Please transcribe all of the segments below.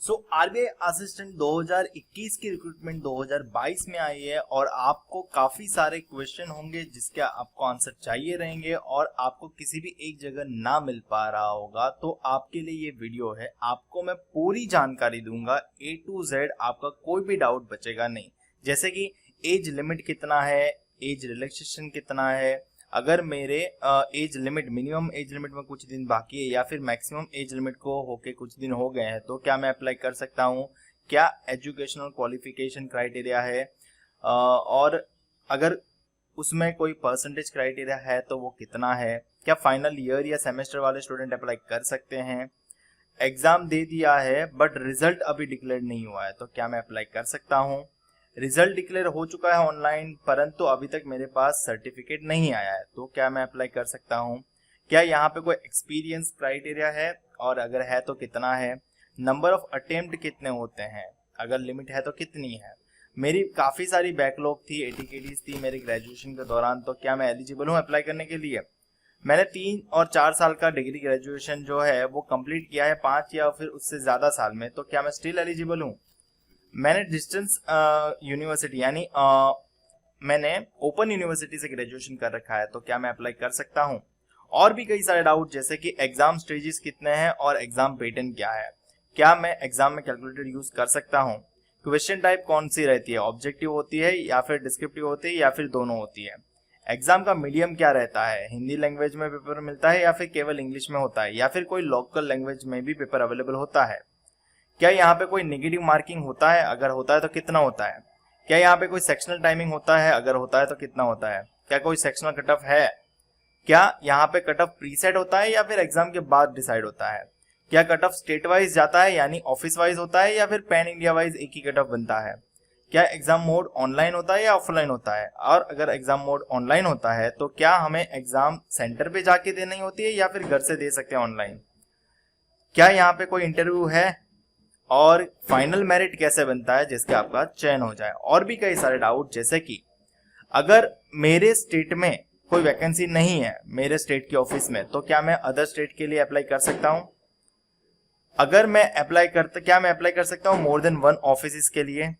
RBI assistant 2021 की recruitment 2022 में आई है और आपको काफी सारे क्वेश्चन होंगे जिसके आपको आंसर चाहिए रहेंगे और आपको किसी भी एक जगह ना मिल पा रहा होगा, तो आपके लिए ये वीडियो है। आपको मैं पूरी जानकारी दूंगा A to Z, आपका कोई भी डाउट बचेगा नहीं। जैसे कि एज लिमिट कितना है, एज रिलैक्सेशन कितना है, अगर मेरे age limit minimum age limit में कुछ दिन बाकी है या फिर मैक्सिमम एज लिमिट को होके कुछ दिन हो गए हैं तो क्या मैं अप्लाई कर सकता हूँ, क्या एजुकेशनल क्वालिफिकेशन क्राइटेरिया है, और अगर उसमें कोई परसेंटेज क्राइटेरिया है तो वो कितना है, क्या फाइनल ईयर या सेमेस्टर वाले स्टूडेंट अप्लाई कर सकते हैं, एग्जाम दे दिया है बट रिजल्ट अभी डिक्लेयर नहीं हुआ है तो क्या मैं अप्लाई कर सकता हूँ, रिजल्ट डिक्लेयर हो चुका है ऑनलाइन परंतु अभी तक मेरे पास सर्टिफिकेट नहीं आया है तो क्या मैं अप्लाई कर सकता हूँ, क्या यहाँ पे कोई एक्सपीरियंस क्राइटेरिया है और अगर है तो कितना है, नंबर ऑफ अटेम्प्ट कितने होते हैं, अगर लिमिट है तो कितनी है, मेरी काफ़ी सारी बैकलॉग थी, एटीकेटीज थी मेरे ग्रेजुएशन के दौरान, तो क्या मैं एलिजिबल हूँ अप्लाई करने के लिए। मैंने 3 और 4 साल का डिग्री ग्रेजुएशन जो है वो कंप्लीट किया है 5 या फिर उससे ज़्यादा साल में, तो क्या मैं स्टिल एलिजिबल हूँ। मैंने डिस्टेंस यूनिवर्सिटी यानी मैंने ओपन यूनिवर्सिटी से ग्रेजुएशन कर रखा है तो क्या मैं अप्लाई कर सकता हूँ। और भी कई सारे डाउट जैसे कि एग्जाम स्टेजेस कितने हैं और एग्जाम पैटर्न क्या है, क्या मैं एग्जाम में कैलकुलेटर यूज कर सकता हूँ, क्वेश्चन टाइप कौन सी रहती है, ऑब्जेक्टिव होती है या फिर डिस्क्रिप्टिव होती है या फिर दोनों होती है, एग्जाम का मीडियम क्या रहता है, हिंदी लैंग्वेज में पेपर मिलता है या फिर केवल इंग्लिश में होता है या फिर कोई लोकल लैंग्वेज में भी पेपर अवेलेबल होता है, क्या यहाँ पे कोई नेगेटिव मार्किंग होता है, अगर होता है तो कितना होता है, क्या यहाँ पे कोई सेक्शनल टाइमिंग होता है, अगर होता है तो कितना होता है, क्या कोई सेक्शनल कट ऑफ है, क्या यहाँ पे कट ऑफ प्रीसेट होता है या फिर एग्जाम के बाद डिसाइड होता है, क्या कट ऑफ स्टेट वाइज जाता है यानी ऑफिस वाइज होता है या फिर पैन इंडिया वाइज एक ही कट ऑफ बनता है, क्या एग्जाम मोड ऑनलाइन होता है या ऑफलाइन होता है, और अगर एग्जाम मोड ऑनलाइन होता है तो क्या हमें एग्जाम सेंटर पे जाके देनी होती है या फिर घर से दे सकते हैं ऑनलाइन, क्या यहाँ पे कोई इंटरव्यू है और फाइनल मेरिट कैसे बनता है जिसके आपका चयन हो जाए। और भी कई सारे डाउट जैसे कि अगर मेरे स्टेट में कोई वैकेंसी नहीं है मेरे स्टेट के ऑफिस में तो क्या मैं अदर स्टेट के लिए अप्लाई कर सकता हूं, अगर मैं क्या मैं अप्लाई कर सकता हूं मोर देन 1 ऑफिस के लिए,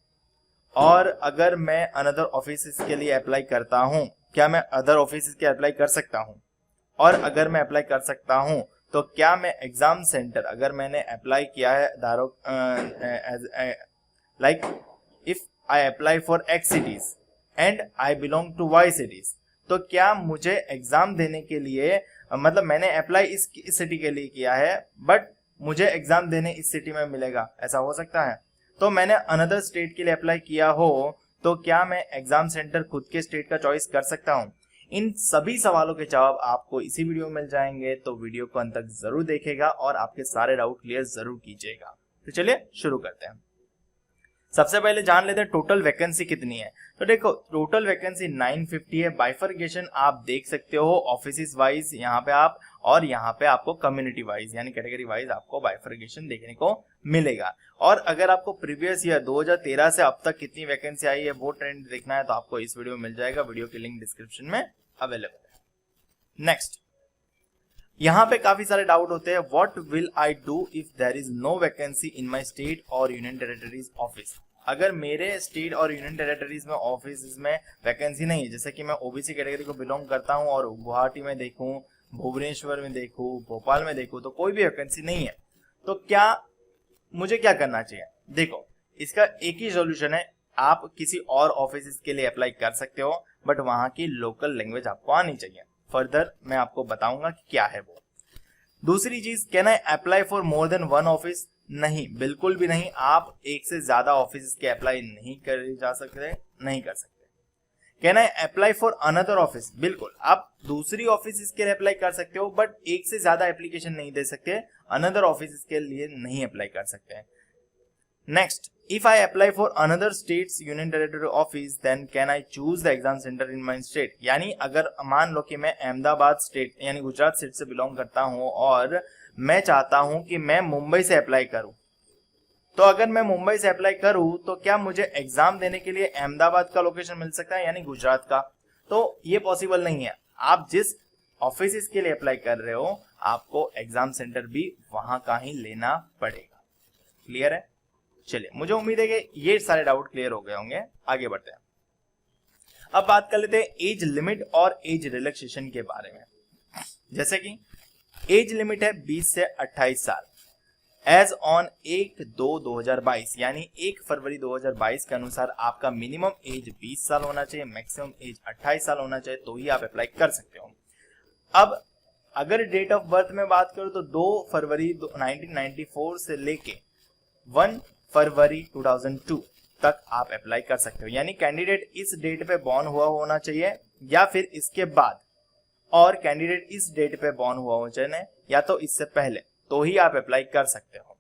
और अगर मैं अनदर ऑफिस के लिए अप्लाई करता हूं क्या मैं अदर ऑफिस के अप्लाई कर सकता हूं, और अगर मैं अप्लाई कर सकता हूं तो क्या मैं एग्जाम सेंटर अगर मैंने अप्लाई किया है like if I apply for X cities and I belong to Y cities, तो क्या मुझे एग्जाम देने के लिए मतलब मैंने अप्लाई इस सिटी के लिए किया है बट मुझे एग्जाम देने इस सिटी में मिलेगा, ऐसा हो सकता है। तो मैंने अनदर स्टेट के लिए अप्लाई किया हो तो क्या मैं एग्जाम सेंटर खुद के स्टेट का चॉइस कर सकता हूँ। इन सभी सवालों के जवाब आपको इसी वीडियो में मिल जाएंगे, तो वीडियो को अंत तक जरूर देखेगा और आपके सारे डाउट क्लियर जरूर कीजिएगा। तो चलिए शुरू करते हैं। सबसे पहले जान लेते हैं टोटल वैकेंसी कितनी है। तो देखो टोटल वैकेंसी 950 है। बाइफर्केशन आप देख सकते हो ऑफिस वाइज यहाँ पे आप, और यहाँ पे आपको कम्युनिटी वाइज यानी कैटेगरी वाइज आपको बाइफर्केशन देखने को मिलेगा। और अगर आपको प्रीवियस ईयर 2013 से अब तक कितनी वैकेंसी आई है वो ट्रेंड देखना है तो आपको इस वीडियो में मिल जाएगा, वीडियो की लिंक डिस्क्रिप्शन में अवेलेबल है। नेक्स्ट, यहाँ पे काफी सारे डाउट होते हैं। What will I do if there is no vacancy in my state और यूनियन टेरिटरीज ऑफिस। अगर मेरे स्टेट और यूनियन टेरिटरीज में ऑफिस में वैकेंसी नहीं है, जैसे कि मैं ओबीसी कैटेगरी को बिलोंग करता हूँ और गुवाहाटी में देखूँ, भुवनेश्वर में देखूँ, भोपाल में देखूँ, तो कोई भी वैकेंसी नहीं है, तो क्या मुझे क्या करना चाहिए। देखो इसका एक ही सॉल्यूशन है, आप किसी और ऑफिस के लिए अप्लाई कर सकते हो बट वहां की लोकल लैंग्वेज आपको आनी चाहिए। फर्दर मैं आपको बताऊंगा कि क्या है वो। दूसरी चीज, can I apply for more than 1 office. नहीं, बिल्कुल भी नहीं, आप एक से ज्यादा ऑफिस के अप्लाई नहीं कर सकते। Can I apply for another office. बिल्कुल, आप दूसरी ऑफिस के लिए अप्लाई कर सकते हो बट एक से ज्यादा एप्लीकेशन नहीं दे सकते, अनदर ऑफिस के लिए नहीं अप्लाई कर सकते। Next, if I apply for another state's union territory office then can I choose the exam center in my state। यानी अगर मान लो कि मैं अहमदाबाद स्टेट यानी गुजरात स्टेट से बिलोंग करता हूं और मैं चाहता हूं कि मैं मुंबई से अप्लाई करूं, तो अगर मैं मुंबई से अप्लाई करूं तो क्या मुझे एग्जाम देने के लिए अहमदाबाद का लोकेशन मिल सकता है यानी गुजरात का। तो ये पॉसिबल नहीं है। आप जिस ऑफिस के लिए अप्लाई कर रहे हो आपको एग्जाम सेंटर भी वहां का ही लेना पड़ेगा। क्लियर है? चलिए, मुझे उम्मीद है कि ये सारे डाउट क्लियर हो गए होंगे। आगे बढ़ते हैं। अब बात कर लेते हैं एज लिमिट और एज रिलैक्सेशन के बारे में। जैसे कि एज लिमिट है 20 से 28 साल एज ऑन 1/2/2022, यानी 1 फरवरी 2022 के अनुसार आपका मिनिमम एज 20 साल होना चाहिए, मैक्सिमम एज 28 साल होना चाहिए, तो ही आप अप्लाई कर सकते हो। अब अगर डेट ऑफ बर्थ में बात करूं तो 2 फरवरी 1994 से लेके 1 फरवरी 2002 तक आप अप्लाई कर सकते हो, यानी कैंडिडेट इस डेट पे बॉर्न हुआ होना चाहिए या फिर इसके बाद, और कैंडिडेट इस डेट पे बॉर्न हुआ होना चाहिए या तो इससे पहले, तो ही आप अप्लाई कर सकते हो।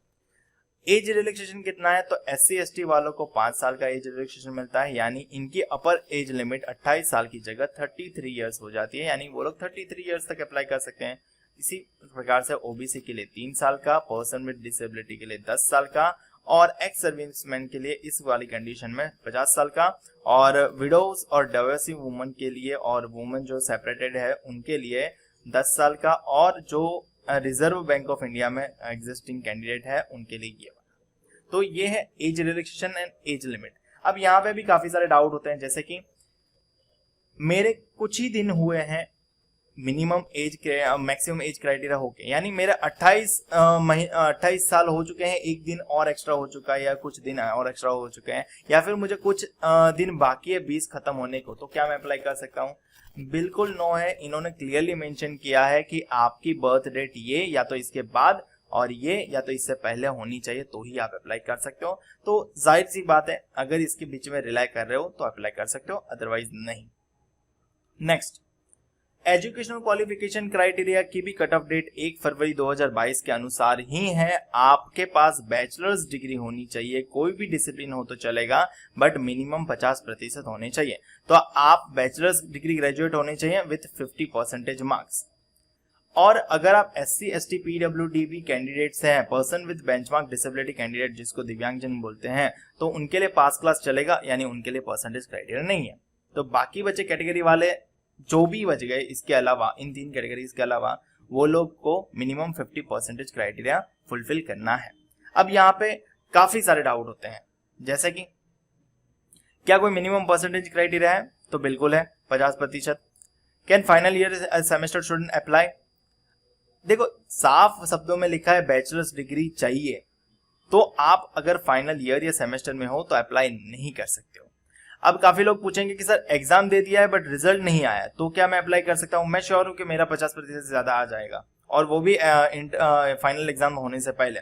एज रिलैक्सेशन कितना है? तो SC ST वालों को 5 साल का एज रिलैक्सेशन मिलता है, यानी इनकी अपर एज लिमिट 28 साल की जगह 33 ईयर्स हो जाती है, यानी वो लोग 33 ईयर्स तक अप्लाई कर सकते हैं। इसी प्रकार से OBC के लिए 3 साल का, पर्सन विद डिसेबिलिटी के लिए 10 साल का, और एक्स सर्विसमैन के लिए इस वाली कंडीशन में 50 साल का, और विडोज और डाइवोर्सी वुमन के लिए और वुमन जो सेपरेटेड है उनके लिए 10 साल का, और जो रिजर्व बैंक ऑफ इंडिया में एग्जिस्टिंग कैंडिडेट है उनके लिए ये वाला। तो ये है age relaxation and age limit. अब यहाँ पे भी काफी सारे डाउट होते हैं, जैसे कि मेरे कुछ ही दिन हुए हैं minimum age maximum age criteria होके, यानी मेरे 28 साल हो चुके हैं, एक दिन और एक्स्ट्रा हो चुका है या कुछ दिन और एक्स्ट्रा हो चुके हैं, या फिर मुझे कुछ दिन बाकी है 20 खत्म होने को, तो क्या मैं अप्लाई कर सकता हूँ? बिल्कुल नो है। इन्होंने क्लियरली मेंशन किया है कि आपकी बर्थ डेट ये या तो इसके बाद और ये या तो इससे पहले होनी चाहिए, तो ही आप अप्लाई कर सकते हो। तो जाहिर सी बात है, अगर इसके बीच में रिलाई कर रहे हो तो अप्लाई कर सकते हो, अदरवाइज नहीं। नेक्स्ट, एजुकेशनल क्वालिफिकेशन क्राइटेरिया की भी कट ऑफ डेट 1 फरवरी 2022 के अनुसार ही है। आपके पास बैचलर्स डिग्री होनी चाहिए, कोई भी डिसिप्लिन हो तो चलेगा, बट मिनिमम 50% होने चाहिए। तो आप बैचलर्स डिग्री ग्रेजुएट होने चाहिए विथ 50% मार्क्स। और अगर आप SC ST PWD कैंडिडेट्स हैं, person with benchmark disability candidate जिसको दिव्यांगजन बोलते हैं, तो उनके लिए पास क्लास चलेगा, यानी उनके लिए परसेंटेज क्राइटेरिया नहीं है। तो बाकी बचे कैटेगरी वाले जो भी बच गए इसके अलावा, इन 3 कैटेगरीज के अलावा, वो लोग को मिनिमम 50% क्राइटेरिया फुलफिल करना है। अब यहाँ पे काफी सारे डाउट होते हैं, जैसे कि क्या कोई मिनिमम परसेंटेज क्राइटेरिया है? तो बिल्कुल है, 50%। Can final year semester student apply? देखो, साफ शब्दों में लिखा है बैचलर्स डिग्री चाहिए, तो आप अगर फाइनल ईयर या सेमेस्टर में हो तो अप्लाई नहीं कर सकते हो। अब काफी लोग पूछेंगे कि सर एग्जाम दे दिया है बट रिजल्ट नहीं आया, तो क्या मैं अप्लाई कर सकता हूँ? मैं श्योर हूँ कि मेरा 50% से ज्यादा आ जाएगा, और वो भी फाइनल एग्जाम होने से पहले।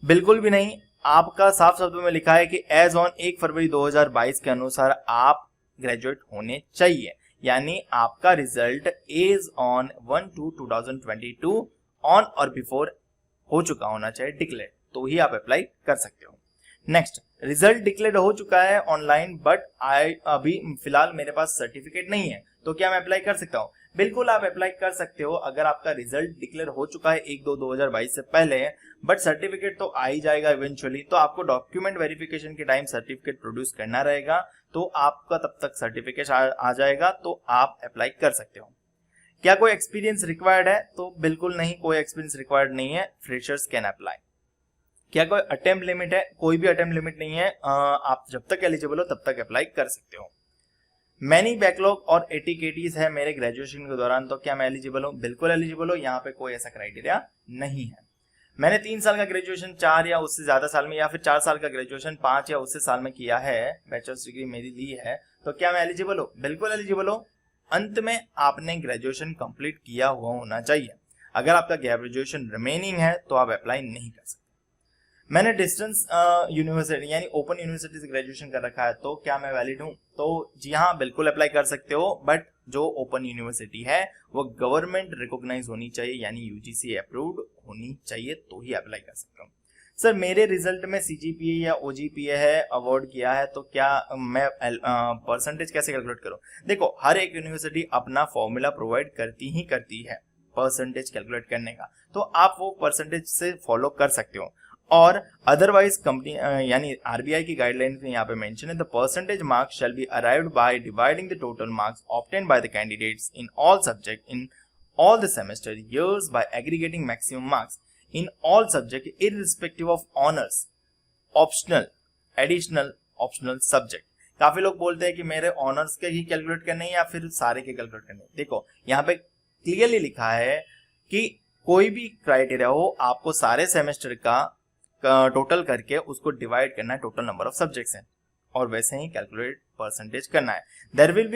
बिल्कुल भी नहीं। आपका साफ शब्दों में लिखा है कि एज ऑन 1 फरवरी 2022 के अनुसार आप ग्रेजुएट होने चाहिए, यानी आपका रिजल्ट एज ऑन 1/2/2022 ऑन और बिफोर हो चुका होना चाहिए डिक्लेयर, तो ही आप अप्लाई कर सकते हो। नेक्स्ट, रिजल्ट डिक्लेयर हो चुका है ऑनलाइन, बट अभी फिलहाल मेरे पास सर्टिफिकेट नहीं है, तो क्या मैं अप्लाई कर सकता हूँ? बिल्कुल आप अप्लाई कर सकते हो। अगर आपका रिजल्ट डिक्लेयर हो चुका है 1/2/2022 से पहले, बट सर्टिफिकेट तो आ ही जाएगा इवेंचुअली, तो आपको डॉक्यूमेंट वेरिफिकेशन के टाइम सर्टिफिकेट प्रोड्यूस करना रहेगा, तो आपका तब तक सर्टिफिकेट आ जाएगा, तो आप अप्लाई कर सकते हो। क्या कोई एक्सपीरियंस रिक्वायर्ड है? तो बिल्कुल नहीं, कोई एक्सपीरियंस रिक्वायर्ड नहीं है, फ्रेशर्स कैन अप्लाई। क्या कोई अटेम्प्ट लिमिट है? कोई भी अटेम्प्ट लिमिट नहीं है, आप जब तक एलिजिबल हो तब तक अप्लाई कर सकते हो। मैनी बैकलॉग और एटीकेटीज है मेरे ग्रेजुएशन के दौरान, तो क्या मैं एलिजिबल हूँ? बिल्कुल एलिजिबल हो, यहाँ पे कोई ऐसा क्राइटेरिया नहीं है। मैंने 3 साल का ग्रेजुएशन 4 या उससे ज्यादा साल में, या फिर 4 साल का ग्रेजुएशन 5 या उससे साल में किया है, बैचलर्स डिग्री मेरी ली है, तो क्या मैं एलिजिबल हूँ? बिल्कुल एलिजिबल हो। अंत में आपने ग्रेजुएशन कंप्लीट किया हुआ होना चाहिए। अगर आपका ग्रेजुएशन रिमेनिंग है तो आप अप्लाई नहीं कर सकते। मैंने डिस्टेंस यूनिवर्सिटी यानी ओपन यूनिवर्सिटी से ग्रेजुएशन कर रखा है, तो क्या मैं वैलिड हूँ? तो जी हाँ, बिल्कुल अप्लाई कर सकते हो, बट जो ओपन यूनिवर्सिटी है वो गवर्नमेंट रिकॉग्नाइज होनी चाहिए, यानी UGC अप्रूव्ड होनी चाहिए, तो ही अप्लाई कर सकता हूँ। सर मेरे रिजल्ट में CGPA या OGPA है, अवार्ड किया है, तो क्या मैं परसेंटेज कैसे कैलकुलेट करूँ? देखो, हर एक यूनिवर्सिटी अपना फॉर्मूला प्रोवाइड करती है परसेंटेज कैलकुलेट करने का, तो आप वो परसेंटेज से फॉलो कर सकते हो। और अदरवाइज कंपनी यानी RBI की गाइडलाइंस में यहाँ पे मेंशन है, the percentage marks shall be arrived by dividing the total marks obtained by the candidates in all subject in all the semester years by aggregating maximum marks. In all subject irrespective of honours, optional, additional, optional subject. काफी लोग बोलते हैं कि मेरे honours के ही calculate करने हैं या फिर सारे के कैलकुलेट करने हैं। देखो यहाँ पे क्लियरली लिखा है कि कोई भी क्राइटेरिया हो, आपको सारे सेमेस्टर का टोटल करके उसको डिवाइड करना है, टोटल नंबर ऑफ सब्जेक्ट्स हैं, और वैसे ही कैलकुलेट परसेंटेज करना है। This will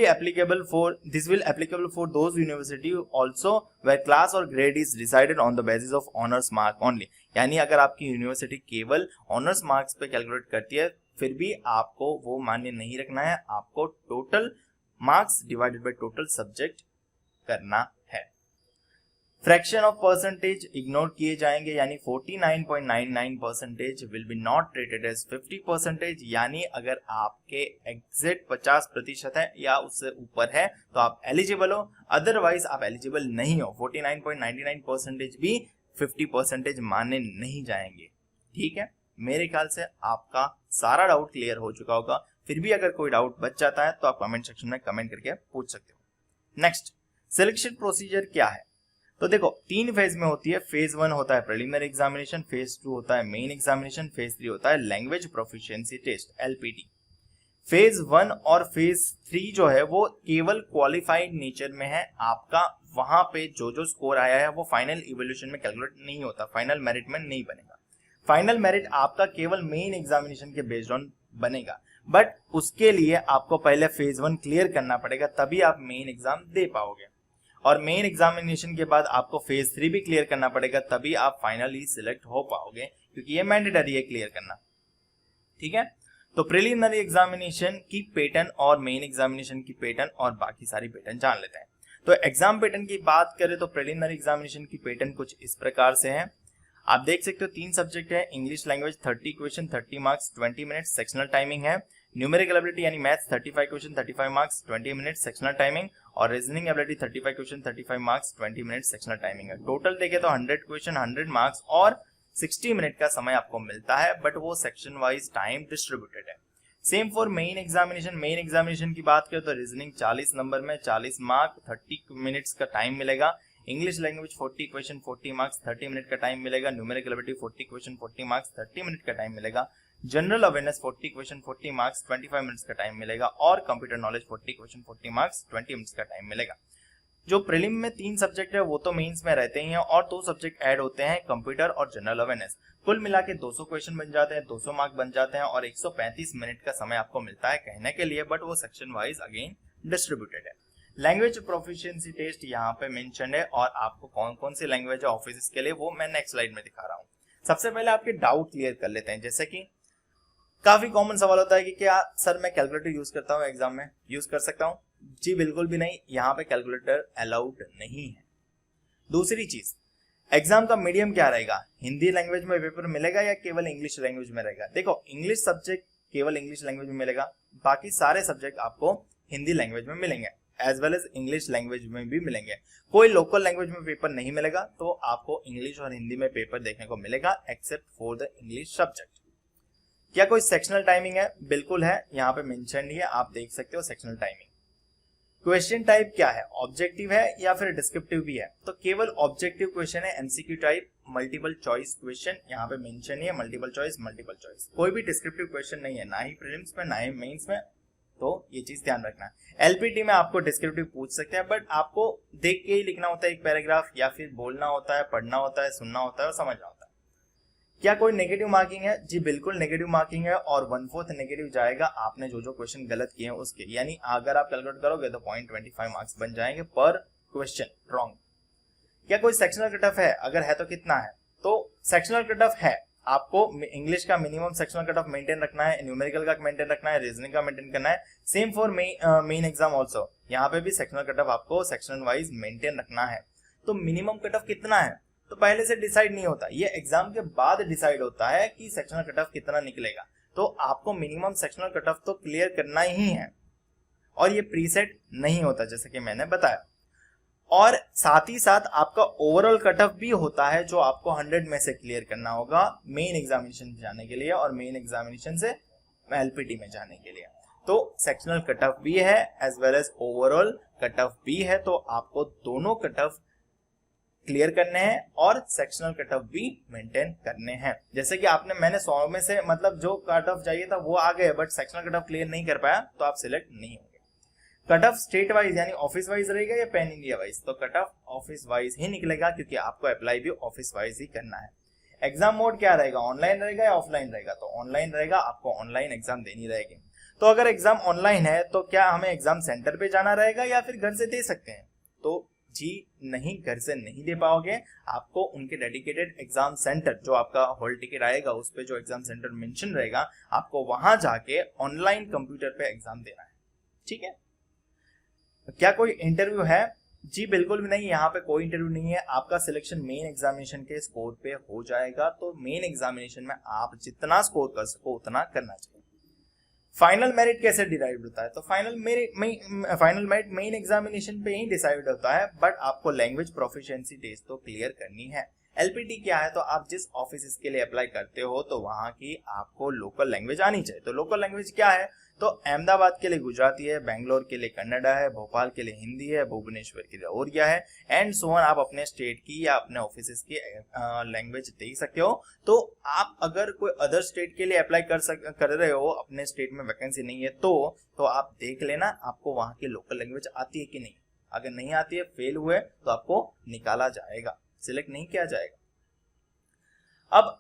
applicable for those university also where class और grade is decided on the basis of honours mark only. यानी अगर आपकी यूनिवर्सिटी केवल ऑनर्स मार्क्स पे कैलकुलेट करती है, फिर भी आपको वो मान्य नहीं रखना है, आपको total marks divided by total subject करना है। फ्रैक्शन ऑफ परसेंटेज इग्नोर किए जाएंगे, यानी 49.99% will be not treated as 50%। यानी अगर आपके एग्जैक्ट 50% है या उससे ऊपर है तो आप एलिजिबल हो, अदरवाइज आप एलिजिबल नहीं हो। 49.99% भी 50% माने नहीं जाएंगे। ठीक है, मेरे ख्याल से आपका सारा डाउट क्लियर हो चुका होगा। फिर भी अगर कोई डाउट बच जाता है तो आप कमेंट सेक्शन में कमेंट करके पूछ सकते हो। नेक्स्ट, सिलेक्शन प्रोसीजर क्या है? तो देखो 3 फेज में होती है। फेज 1 होता है प्रिलिमिनरी एग्जामिनेशन, फेज 2 होता है मेन एग्जामिनेशन, फेज 3 होता है language proficiency test LPT। Phase 1 और फेज 3 जो है वो केवल क्वालिफाइड नेचर में है आपका। वहां पे जो स्कोर आया है वो फाइनल इवैल्यूएशन में कैलकुलेट नहीं होता, फाइनल मेरिट में नहीं बनेगा। फाइनल मेरिट आपका केवल मेन एग्जामिनेशन के बेस्ड ऑन बनेगा, बट उसके लिए आपको पहले फेज 1 क्लियर करना पड़ेगा, तभी आप मेन एग्जाम दे पाओगे। और मेन एग्जामिनेशन के बाद आपको फेज 3 भी क्लियर करना पड़ेगा, तभी आप फाइनली सिलेक्ट हो पाओगे, क्योंकि ये मैंडेटरी है क्लियर करना। ठीक है, तो प्रिलिमिनरी एग्जामिनेशन की पैटर्न और मेन एग्जामिनेशन की पैटर्न और बाकी सारी पैटर्न जान लेते हैं। तो एग्जाम पैटर्न की बात करें तो प्रिलिमिनरी एग्जामिनेशन की पैटर्न कुछ इस प्रकार से है। आप देख सकते हो 3 सब्जेक्ट है। English language 30 question 30 marks 20 minutes sectional timing है। न्यूमेरिकल एबिलिटी यानी maths 35 question 35 marks 20 minutes sectional timing, और reasoning ability 35 question 35 marks 20 minutes sectional timing है। टोटल देखे तो 100 क्वेश्चन 100 मार्क्स और 60 मिनट का समय आपको मिलता है, बट वो सेक्शन वाइज टाइम डिस्ट्रीब्यूटेड है। Same for main examination. Main examination की बात करें तो रीजनिंग 40 नंबर में 40 मार्क 30 मिनट्स का टाइम मिलेगा। English language 40 question 40 marks 30 minute का टाइम मिलेगा। Numerical ability 40 question 40 marks 30 minute का टाइम मिलेगा। General awareness 40 question 40 marks 25 minutes का टाइम मिलेगा, और computer knowledge 40 question 40 marks 20 minutes का टाइम मिलेगा। जो प्रीलिम में 3 सब्जेक्ट है वो तो मेंस में रहते ही हैं, और 2 सब्जेक्ट ऐड होते हैं, कंप्यूटर और जनरल अवेयरनेस। कुल मिला के 200 क्वेश्चन बन जाते हैं, 200 मार्क बन जाते हैं, और 135 मिनट का समय आपको मिलता है कहने के लिए, बट वो सेक्शन वाइज अगेन डिस्ट्रीब्यूटेड है। लैंग्वेज प्रोफिशिएंसी टेस्ट यहाँ पे मेंशन है, और आपको कौन कौन सी लैंग्वेज है ऑफिस के लिए वो मैं नेक्स्ट स्लाइड में दिखा रहा हूँ। सबसे पहले आपके डाउट क्लियर कर लेते हैं। जैसे कि काफी कॉमन सवाल होता है कि क्या सर मैं कैलकुलेटर यूज करता हूँ एग्जाम में, यूज कर सकता हूँ? जी बिल्कुल भी नहीं, यहाँ पे कैलकुलेटर अलाउड नहीं है। दूसरी चीज, एग्जाम का मीडियम क्या रहेगा? हिंदी लैंग्वेज में पेपर मिलेगा या केवल इंग्लिश लैंग्वेज में रहेगा? देखो इंग्लिश सब्जेक्ट केवल इंग्लिश लैंग्वेज में मिलेगा, बाकी सारे सब्जेक्ट आपको हिंदी लैंग्वेज में मिलेंगे, as well as English language में भी मिलेंगे। कोई लोकल लैंग्वेज में पेपर नहीं मिलेगा, तो आपको इंग्लिश और हिंदी में पेपर देखने को मिलेगा, except for the English subject. क्या कोई सेक्शनल टाइमिंग है? बिल्कुल है, यहाँ पे मेंशन ही है, आप देख सकते हो सेक्शनल टाइमिंग। क्वेश्चन टाइप क्या है? ऑब्जेक्टिव है या फिर डिस्क्रिप्टिव भी है? तो केवल ऑब्जेक्टिव क्वेश्चन है, MCQ type, multiple choice question, यहाँ पे मेंशन ही है मल्टीपल चॉइस मल्टीपल चॉइस। कोई भी डिस्क्रिप्टिव क्वेश्चन नहीं है, ना ही प्रीलिम्स में ना ही मेंस में, तो ये चीज ध्यान रखना है। एलपीटी में आपको डिस्क्रिप्टिव पूछ सकते हैं, बट आपको देख के ही लिखना होता है एक पैराग्राफ, या फिर बोलना होता है, पढ़ना होता है, सुनना होता है और समझना होता है। क्या कोई नेगेटिव मार्किंग है? जी बिल्कुल नेगेटिव मार्किंग है, और 1/4 नेगेटिव जाएगा आपने जो क्वेश्चन गलत किए हैं उसके, यानी अगर आप कैलकुलेट करोगे तो 0.25 मार्क्स बन जाएंगे पर क्वेश्चन रॉन्ग। क्या कोई सेक्शनल कट ऑफ है? अगर है तो कितना है? तो सेक्शनल कट ऑफ है, आपको इंग्लिश का minimum sectional cut of maintain रखना है, न्यूमेरिकल का मेंटेन रखना है, रीजनिंग का मेंटेन करना है। Same for main exam also, यहाँ पे भी सेक्शनल कट ऑफ आपको सेक्शनल वाइज मेंटेन रखना है। तो मिनिमम कट ऑफ कितना है तो पहले से डिसाइड नहीं होता, ये एग्जाम के बाद डिसाइड होता है कि सेक्शनल कट ऑफ कितना निकलेगा। तो आपको मिनिमम सेक्शनल कट ऑफ तो क्लियर करना ही है, और ये प्रीसेट नहीं होता जैसे कि मैंने बताया। और साथ ही साथ आपका ओवरऑल कट ऑफ भी होता है, जो आपको 100 में से क्लियर करना होगा मेन एग्जामिनेशन जाने के लिए, और मेन एग्जामिनेशन से एलपीटी में जाने के लिए। तो सेक्शनल कट ऑफ भी है as well as overall cut off भी है, तो आपको दोनों कट ऑफ क्लियर करने हैं और सेक्शनल कट ऑफ भी मेंटेन करने हैं। जैसे कि मैंने 100 में से मतलब जो कट ऑफ चाहिए था वो आ गए, but sectional cut of clear नहीं कर पाया तो आप सिलेक्ट नहीं होंगे। कट ऑफ स्टेट वाइज यानी ऑफिस वाइज रहेगा या पैन इंडिया वाइज, तो कट ऑफ ऑफिस वाइज ही निकलेगा क्योंकि आपको अप्लाई भी ऑफिस वाइज ही करना है। एग्जाम मोड क्या रहेगा, ऑनलाइन रहेगा या ऑफलाइन रहेगा, तो ऑनलाइन रहेगा, आपको ऑनलाइन एग्जाम देनी रहेगी। तो अगर एग्जाम ऑनलाइन है तो क्या हमें एग्जाम सेंटर पे जाना रहेगा या फिर घर से दे सकते हैं, तो जी नहीं, घर से नहीं दे पाओगे। आपको उनके डेडिकेटेड एग्जाम सेंटर जो आपका हॉल टिकट आएगा उस पे जो एग्जाम सेंटर मेंशन रहेगा, आपको वहां जाके ऑनलाइन कंप्यूटर पे एग्जाम देना है। ठीक है, क्या कोई इंटरव्यू है, जी बिल्कुल भी नहीं, यहाँ पे कोई इंटरव्यू नहीं है। आपका सिलेक्शन मेन एग्जामिनेशन के स्कोर पे हो जाएगा, तो मेन एग्जामिनेशन में आप जितना स्कोर कर सको उतना करना चाहिए। फाइनल मेरिट कैसे डिसाइड होता है, तो फाइनल मेरिट मेन एग्जामिनेशन पे ही डिसाइड होता है, बट आपको लैंग्वेज प्रोफिशिएंसी टेस्ट तो क्लियर करनी है। एलपीटी क्या है, तो आप जिस ऑफिस के लिए अप्लाई करते हो तो वहां की आपको लोकल लैंग्वेज आनी चाहिए। तो लोकल लैंग्वेज क्या है, तो अहमदाबाद के लिए गुजराती है, बेंगलोर के लिए कन्नड़ा है, भोपाल के लिए हिंदी है, भुवनेश्वर के लिए ओरिया है, एंड सो ऑन। आप अपने स्टेट की या अपने ऑफिस की लैंग्वेज देख सकते हो। तो आप अगर कोई अदर स्टेट के लिए अप्लाई कर रहे हो, अपने स्टेट में वैकेंसी नहीं है तो आप देख लेना आपको वहां की लोकल लैंग्वेज आती है कि नहीं। अगर नहीं आती है, फेल हुए तो आपको निकाला जाएगा, सिलेक्ट नहीं किया जाएगा। अब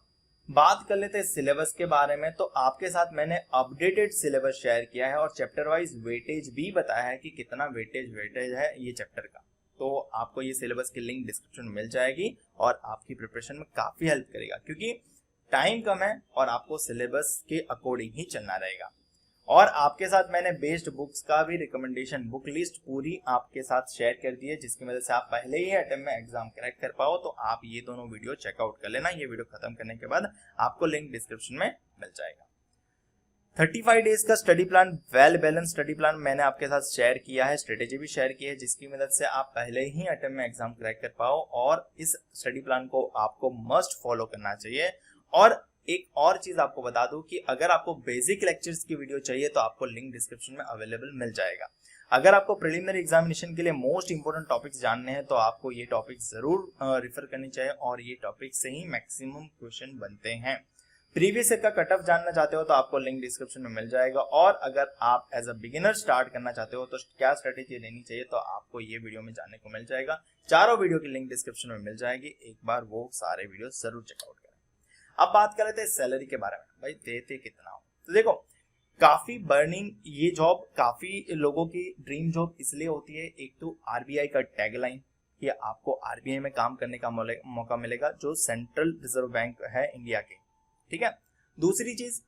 बात कर लेते हैं सिलेबस के बारे में। तो आपके साथ मैंने अपडेटेड सिलेबस शेयर किया है और चैप्टर वाइज वेटेज भी बताया है कि कितना वेटेज है ये चैप्टर का। तो आपको ये सिलेबस की लिंक डिस्क्रिप्शन में मिल जाएगी और आपकी प्रिपरेशन में काफी हेल्प करेगा, क्योंकि टाइम कम है और आपको सिलेबस के अकॉर्डिंग ही चलना रहेगा। और आपके साथ मैंने बेस्ड बुक्स का भी रिकमेंडेशन बुक लिस्ट पूरी आपके साथ शेयर कर दी है, जिसकी वजह से आप पहले ही अटेम्प्ट में एग्जाम क्रैक कर पाओ। तो आप ये दोनों वीडियो चेकआउट कर लेना। ये वीडियो खत्म करने के बाद आपको लिंक डिस्क्रिप्शन में मिल जाएगा। 35 डेज का study plan, well balance study plan मैंने आपके साथ शेयर किया है, स्ट्रेटेजी भी शेयर की है, जिसकी मदद से आप पहले ही अटेम्प्ट में एग्जाम क्रैक कर पाओ। और इस स्टडी प्लान को आपको मस्ट फॉलो करना चाहिए। और एक और चीज आपको बता दूं कि अगर आपको बेसिक लेक्चर्स की वीडियो चाहिए तो आपको लिंक डिस्क्रिप्शन में अवेलेबल मिल जाएगा। अगर आपको प्रिलिमिनरी एग्जामिनेशन के लिए मोस्ट इंपोर्टेंट टॉपिक्स जानने हैं तो आपको ये टॉपिक जरूर रेफर करनी चाहिए, और ये टॉपिक से ही मैक्सिमम क्वेश्चन बनते हैं। प्रीवियस ईयर का कट ऑफ जानना चाहते हो तो आपको लिंक डिस्क्रिप्शन में मिल जाएगा। और अगर आप एज अ बिगिनर स्टार्ट करना चाहते हो तो क्या स्ट्रेटेजी लेनी चाहिए तो आपको ये वीडियो में जानने को मिल जाएगा। चारों वीडियो की लिंक डिस्क्रिप्शन में मिल जाएगी, एक बार वो सारे वीडियो जरूर चेकआउट करें। अब बात कर लेते हैं सैलरी के बारे में, भाई देते कितना हो। तो देखो, काफी बर्निंग ये जॉब, काफी लोगों की ड्रीम जॉब इसलिए होती है। एक तो आरबीआई का टैगलाइन कि आपको आरबीआई में काम करने का मौका मिलेगा, जो सेंट्रल रिजर्व बैंक है इंडिया के, ठीक है। दूसरी चीज,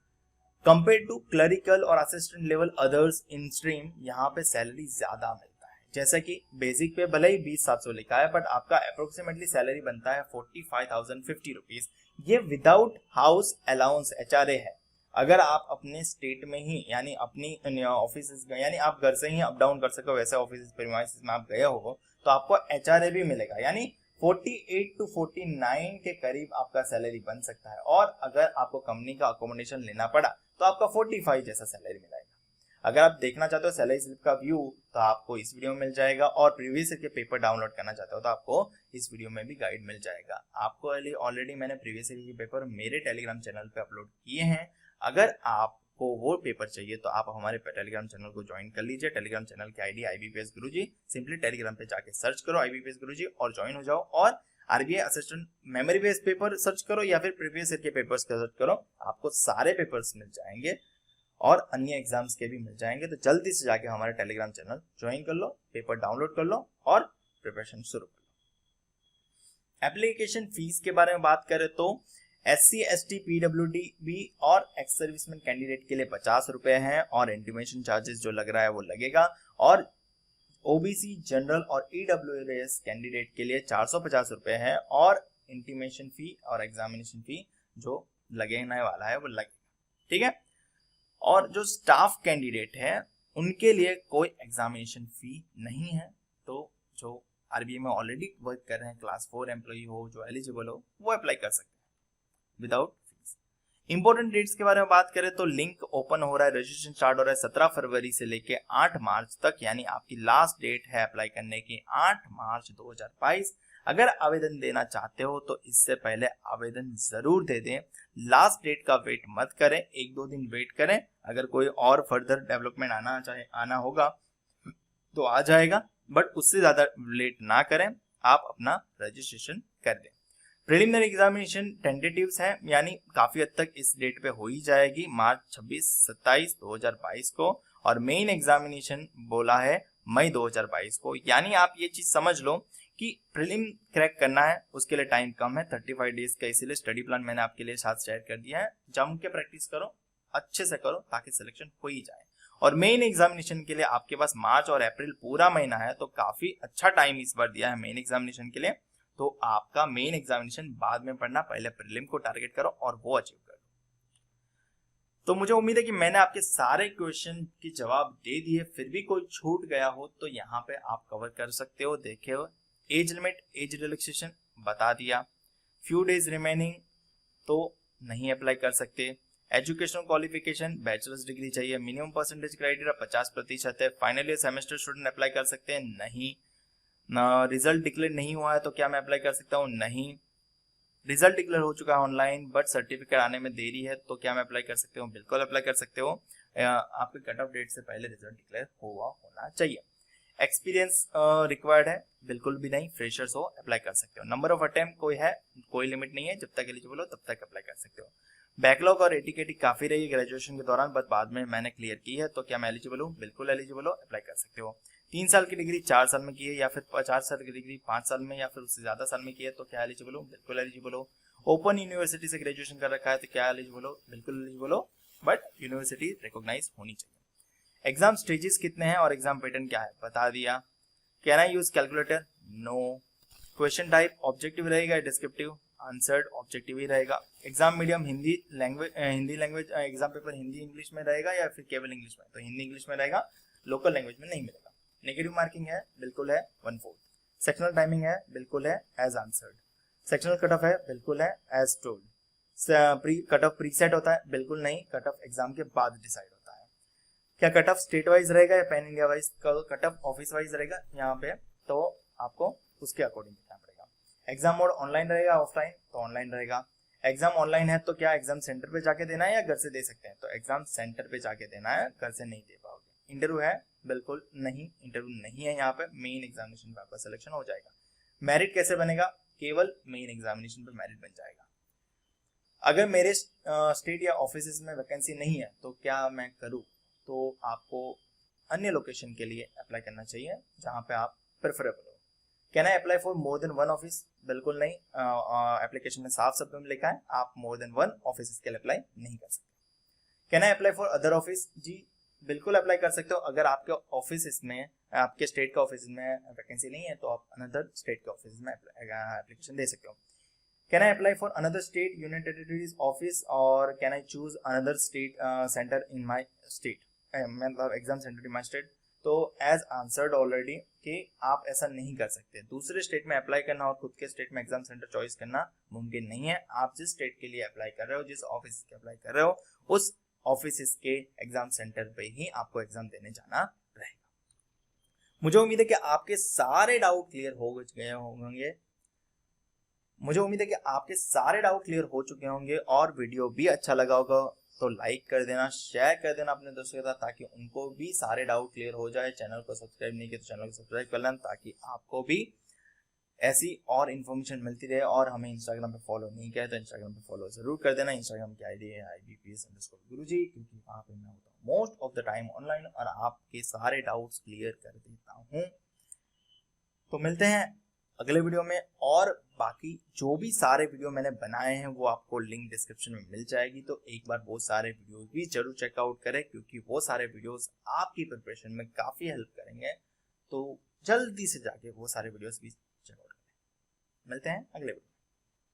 कंपेयर टू क्लरिकल और assistant level others in stream, यहाँ पे सैलरी ज्यादा मिलता है। जैसा कि बेसिक पे भले ही 20,700 लिखा है, बट आपका अप्रोक्सीमेटली सैलरी बनता है 45,050 रुपीज। ये विदाउट हाउस अलाउंस HRA है। अगर आप अपने स्टेट में ही यानी अपनी ऑफिस यानी आप घर से ही अप डाउन कर सको वैसे ऑफिस प्रीमाइसेस में आप गए हो तो आपको HRA भी मिलेगा, यानी 48 to 49 के करीब आपका सैलरी बन सकता है। और अगर आपको कंपनी का अकोमोडेशन लेना पड़ा तो आपका 45 जैसा सैलरी मिलेगा। अगर आप देखना चाहते हो सैलरी स्लिप का व्यू तो आपको इस वीडियो में मिल जाएगा, और प्रीवियस ईयर के पेपर डाउनलोड करना चाहते हो तो आपको इस वीडियो में भी गाइड मिल जाएगा। आपको ऑलरेडी मैंने प्रीवियस ईयर के पेपर मेरे टेलीग्राम चैनल पे अपलोड किए हैं। अगर आपको वो पेपर चाहिए तो आप हमारे टेलीग्राम चैनल को ज्वाइन कर लीजिए। टेलीग्राम चैनल की आईडी IBPS गुरुजी, सिंपली टेलीग्राम पे जाके सर्च करो IBPS गुरुजी और ज्वाइन हो जाओ। और RBI assistant memory based paper search करो या फिर प्रीवियस ईयर के पेपर्स का सर्च करो, आपको सारे पेपर्स मिल जाएंगे और अन्य एग्जाम्स के भी मिल जाएंगे। तो जल्दी से जाके हमारे टेलीग्राम चैनल ज्वाइन कर लो, पेपर डाउनलोड कर लो और प्रिपरेशन शुरू कर लो। एप्लीकेशन फीस के बारे में बात करें तो SC ST PWD और एक्स सर्विसमैन कैंडिडेट के लिए 50 रुपए है, और इंटीमेशन चार्जेस जो लग रहा है वो लगेगा। और OBC जनरल और EWS कैंडिडेट के लिए 450 रुपए है, और इंटीमेशन फी और एग्जामिनेशन फी जो लगने वाला है वो लगेगा, ठीक है। और जो स्टाफ कैंडिडेट है उनके लिए कोई एग्जामिनेशन फी नहीं है। तो जो आरबीआई में ऑलरेडी वर्क कर रहे हैं, क्लास 4 एम्प्लॉई हो, जो एलिजिबल हो, वो अप्लाई कर सकते हैं विदाउट फीस। इंपॉर्टेंट डेट्स के बारे में बात करें तो लिंक ओपन हो रहा है, रजिस्ट्रेशन स्टार्ट हो रहा है 17 फरवरी से लेके 8 मार्च तक, यानी आपकी लास्ट डेट है अप्लाई करने की 8 मार्च 2022। अगर आवेदन देना चाहते हो तो इससे पहले आवेदन जरूर दे दें। लास्ट डेट का वेट मत करें, 1-2 दिन वेट करें। अगर कोई और फर्दर डेवलपमेंट आना होगा तो आ जाएगा, बट उससे ज्यादा लेट ना करें, आप अपना रजिस्ट्रेशन कर दें। प्रिलिमिनरी एग्जामिनेशन टेंटेटिव्स हैं, यानी काफी हद तक इस डेट पे हो ही जाएगी, मार्च 26-27 2022 को, और मेन एग्जामिनेशन बोला है मई 2022 को। यानी आप ये चीज समझ लो कि प्रीलिम क्रैक करना है उसके लिए टाइम कम है, 35 डेज का, इसीलिए स्टडी प्लान मैंने आपके लिए साथ शेयर कर दिया है। जम के प्रैक्टिस करो, अच्छे से करो, ताकि सिलेक्शन हो ही जाए। और मेन एग्जामिनेशन के लिए आपके पास मार्च और अप्रैल पूरा महीना है, तो काफी अच्छा टाइम इस बार दिया है मेन एग्जामिनेशन के लिए। तो आपका मेन एग्जामिनेशन बाद में पढ़ना, पहले प्रीलिम को टारगेट करो और वो अचीव करो। तो मुझे उम्मीद है कि मैंने आपके सारे क्वेश्चन के जवाब दे दिए, फिर भी कोई छूट गया हो तो यहाँ पे आप कवर कर सकते हो। देखे हो, एज लिमिट, एज रिलैक्सेशन बता दिया, फ्यू डेज रिमेनिंग तो नहीं अप्लाई कर सकते। एजुकेशनल क्वालिफिकेशन बैचलर्स डिग्री चाहिए, मिनिमम परसेंटेज क्राइटेरिया 50% है। Final year semester student apply कर सकते हैं? नहीं। रिजल्ट डिक्लेयर नहीं हुआ है तो क्या मैं अप्लाई कर सकता हूँ? नहीं। रिजल्ट डिक्लेयर हो चुका है ऑनलाइन, बट सर्टिफिकेट आने में देरी है, तो क्या मैं अप्लाई कर सकते हूँ? बिल्कुल अप्लाई कर सकते हो। आपके कट ऑफ डेट से पहले रिजल्ट डिक्लेयर हुआ होना चाहिए। एक्सपीरियंस रिक्वायर्ड है? बिल्कुल भी नहीं, फ्रेशर्स हो अप्लाई कर सकते हो। नंबर ऑफ अटेम्प्ट कोई है? कोई लिमिट नहीं है, जब तक एलिजिबल हो तब तक अप्लाई कर सकते हो। बैकलॉग और एटीकेटी काफी रही ग्रेजुएशन के दौरान, बट बाद में मैंने क्लियर की है, तो क्या मैं एलिजिबल हूँ? बिल्कुल एलिजिबल हो, अप्लाई कर सकते हो। 3 साल की डिग्री 4 साल में की है, या फिर 4 साल की डिग्री 5 साल में या फिर उससे ज्यादा साल में की है, तो क्या एलिजिबल हो? बिल्कुल एलिजिबल हो। ओपन यूनिवर्सिटी से ग्रेजुएशन कर रखा है तो क्या एलिजिबल हो? बिल्कुल एलिजिबल हो, बट यूनिवर्सिटी रिकॉग्नाइज होनी चाहिए। एग्जाम स्टेजेस कितने हैं और एग्जाम पैटर्न क्या है बता दिया। Can I use calculator? No. Question type objective रहेगा, डिस्क्रिप्टिव? आंसर्ड ऑब्जेक्टिव ही रहेगा। Exam medium Hindi language exam paper Hindi English में रहेगा या फिर केवल इंग्लिश में? तो हिंदी इंग्लिश में रहेगा, लोकल लैंग्वेज में नहीं मिलेगा। नेगेटिव मार्किंग है? बिल्कुल है, 1/4। सेक्शनल टाइमिंग है? बिल्कुल है, as answered. Sectional cut off है? बिल्कुल है, as told. Cut off preset होता है? बिल्कुल नहीं, कट ऑफ एग्जाम के बाद डिसाइड होता है। क्या कट ऑफ स्टेट वाइज रहेगा या pan India wise? Cut off office wise रहेगा यहाँ पे, तो आपको उसके अकॉर्डिंग देखना पड़ेगा। एग्जाम मोड ऑनलाइन रहेगा, ऑफलाइन? तो ऑनलाइन रहेगा। एग्जाम ऑनलाइन है तो क्या एग्जाम सेंटर पे जाके देना है या घर से दे सकते हैं? तो एग्जाम सेंटर पे जाके देना है, घर से नहीं दे पाओगे। इंटरव्यू है? बिल्कुल नहीं, इंटरव्यू नहीं है यहाँ पे, मेन एग्जामिनेशन पे आपका सिलेक्शन हो जाएगा। मेरिट कैसे बनेगा? केवल मेन एग्जामिनेशन पे मेरिट बन जाएगा। अगर मेरे स्टेट या ऑफिस में वैकेंसी नहीं है तो क्या मैं करूँ? तो आपको अन्य लोकेशन के लिए अप्लाई करना चाहिए जहाँ पे आप प्रेफरेबल हो। Can I apply for more than 1 office? बिल्कुल नहीं, एप्लीकेशन में साफ शब्दों में लिखा है आप मोर देन 1 ऑफिस के लिए अप्लाई नहीं कर सकते। Can I apply for other office? जी बिल्कुल अप्लाई कर सकते हो। अगर आपके ऑफिस में, आपके स्टेट का ऑफिस में वैकेंसी नहीं है तो आप अनदर स्टेट के ऑफिस में एप्लीकेशन दे सकते हो। Can I apply for another state union territories office और can I choose another state centre in my state, मतलब exam centre in my state? तो एज आंसर्ड ऑलरेडी कि आप ऐसा नहीं कर सकते। दूसरे स्टेट में अप्लाई करना और खुद के स्टेट में एग्जाम सेंटर चॉइस करना मुमकिन नहीं है। आप जिस स्टेट के लिए अप्लाई कर रहे हो, जिस ऑफिस के अप्लाई कर रहे हो, उस ऑफिस के एग्जाम सेंटर पे ही आपको एग्जाम देने जाना रहेगा। मुझे उम्मीद है कि आपके सारे डाउट क्लियर हो गए होंगे। मुझे उम्मीद है कि आपके सारे डाउट क्लियर हो चुके होंगे और वीडियो भी अच्छा लगा होगा, तो लाइक कर देना, शेयर कर देना अपने दोस्तों के साथ, ताकि उनको भी सारे डाउट क्लियर हो जाए। चैनल को सब्सक्राइब नहीं किया तो चैनल को सब्सक्राइब कर लेना, ताकि आपको भी ऐसी और इन्फॉर्मेशन मिलती रहे। और हमें इंस्टाग्राम पे फॉलो नहीं किया तो इंस्टाग्राम पे फॉलो जरूर कर देना। इंस्टाग्राम की आईडी है IBPS_गुरुजी, क्योंकि वहाँ पे मैं होता हूँ most of the time online और आपके सारे डाउट्स क्लियर कर देता हूँ। तो मिलते हैं अगले वीडियो में, और बाकी जो भी सारे वीडियो मैंने बनाए हैं वो आपको लिंक डिस्क्रिप्शन में मिल जाएगी। तो एक बार वो सारे वीडियोस भी जरूर चेकआउट करें, क्योंकि वो सारे वीडियोस आपकी प्रिपरेशन में काफ़ी हेल्प करेंगे। तो जल्दी से जाके वो सारे वीडियोस भी चेकआउट करें। मिलते हैं अगले वीडियो।